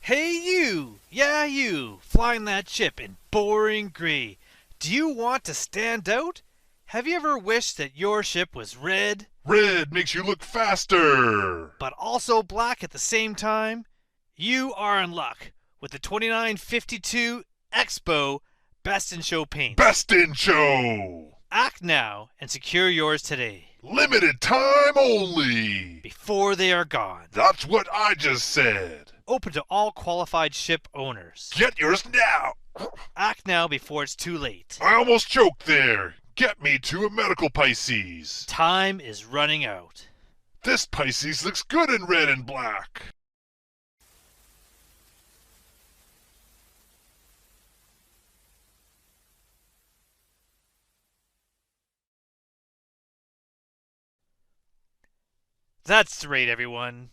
Hey you! Yeah you! Flying that ship in boring gray. Do you want to stand out? Have you ever wished that your ship was red, Red makes you look faster. but also black at the same time? You are in luck with the 2952 Expo Best in Show paints. Best in show. Act now and secure yours today Limited time only. before they are gone. That's what I just said. Open to all qualified ship owners. Get yours now. Act now before it's too late. I almost choked there. Get me to a medical Pisces. Time is running out. This Pisces looks good in red and black. That's right, everyone.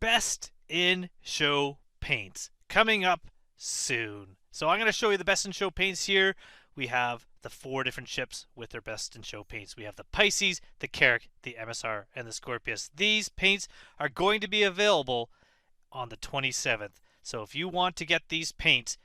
Best in show paints coming up soon. So I'm going to show you the best in show paints here. We have the 4 different ships with their best in show paints. We have the Pisces, the Carrack, the MSR, and the Scorpius. These paints are going to be available on the 27th. So if you want to get these paints,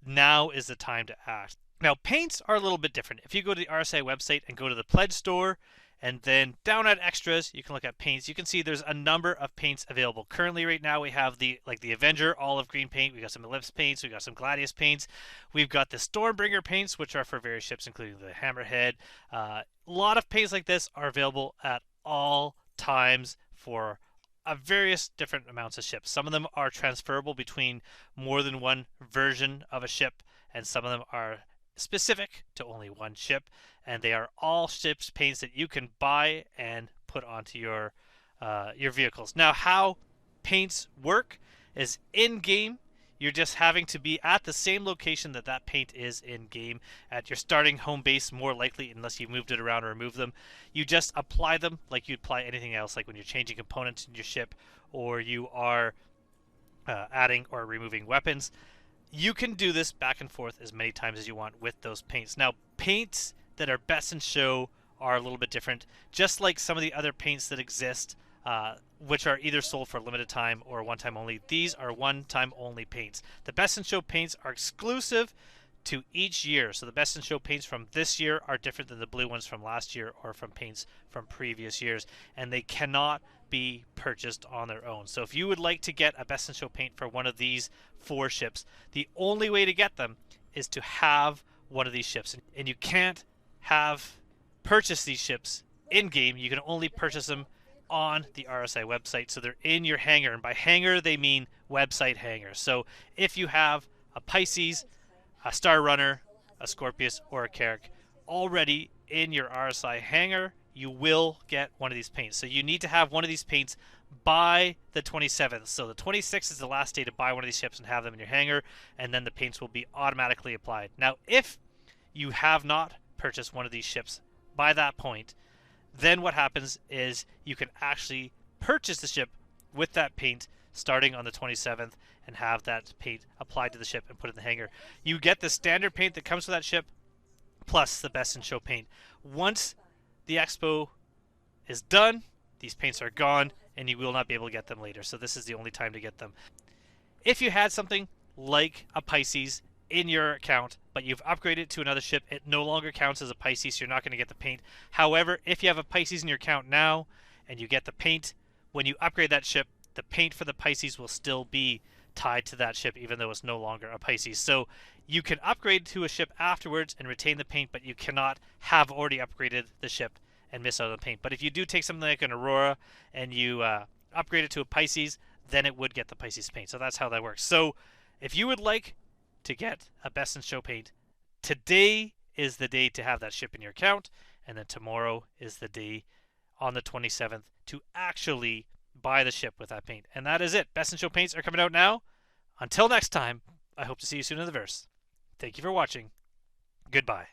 now is the time to act. Now, paints are a little bit different. If you go to the RSI website and go to the pledge store, and then down at extras, you can look at paints. You can see there's a number of paints available. Currently, right now, we have the Avenger olive green paint. We got some Ellipse paints. We got some Gladius paints. We've got the Stormbringer paints, which are for various ships, including the Hammerhead. A lot of paints like this are available at all times for various different amounts of ships. Some of them are transferable between more than one version of a ship, and some of them are specific to only one ship, and they are all ships paints that you can buy and put onto your vehicles. Now, how paints work is in game. You're just having to be at the same location that that paint is in game at your starting home base, more likely, unless you moved it around or removed them. You just apply them like you'd apply anything else, like when you're changing components in your ship or you are adding or removing weapons. You can do this back and forth as many times as you want with those paints. Now, paints that are best in show are a little bit different. Just like some of the other paints that exist, which are either sold for a limited time or one-time only, these are one-time only paints. The best in show paints are exclusive to each year. So the best in show paints from this year are different than the blue ones from last year or from paints from previous years, and they cannot be purchased on their own. So if you would like to get a best in show paint for one of these 4 ships, the only way to get them is to have one of these ships, and you can't have purchased these ships in game. You can only purchase them on the RSI website, so they're in your hangar, and by hangar they mean website hangar. So if you have a Pisces, a Star Runner, a Scorpius, or a Carrack already in your RSI hangar, you will get one of these paints. So you need to have one of these paints by the 27th. So the 26th is the last day to buy one of these ships and have them in your hangar, and then the paints will be automatically applied. Now, if you have not purchased one of these ships by that point, then what happens is you can actually purchase the ship with that paint starting on the 27th and have that paint applied to the ship and put it in the hangar. You get the standard paint that comes with that ship plus the best in show paint. Once the expo is done, these paints are gone and you will not be able to get them later. So this is the only time to get them. If you had something like a Pisces in your account, but you've upgraded to another ship, it no longer counts as a Pisces, so you're not going to get the paint. However, if you have a Pisces in your account now and you get the paint, when you upgrade that ship, the paint for the Pisces will still be tied to that ship, even though it's no longer a Pisces. So you can upgrade to a ship afterwards and retain the paint, but you cannot have already upgraded the ship and miss out on the paint. But if you do take something like an Aurora and you upgrade it to a Pisces, then it would get the Pisces paint. So that's how that works. So if you would like to get a best in show paint, today is the day to have that ship in your account, and then tomorrow is the day on the 27th to actually buy the ship with that paint. And that is it. Best in show paints are coming out now. Until next time, I hope to see you soon in the verse. Thank you for watching. Goodbye.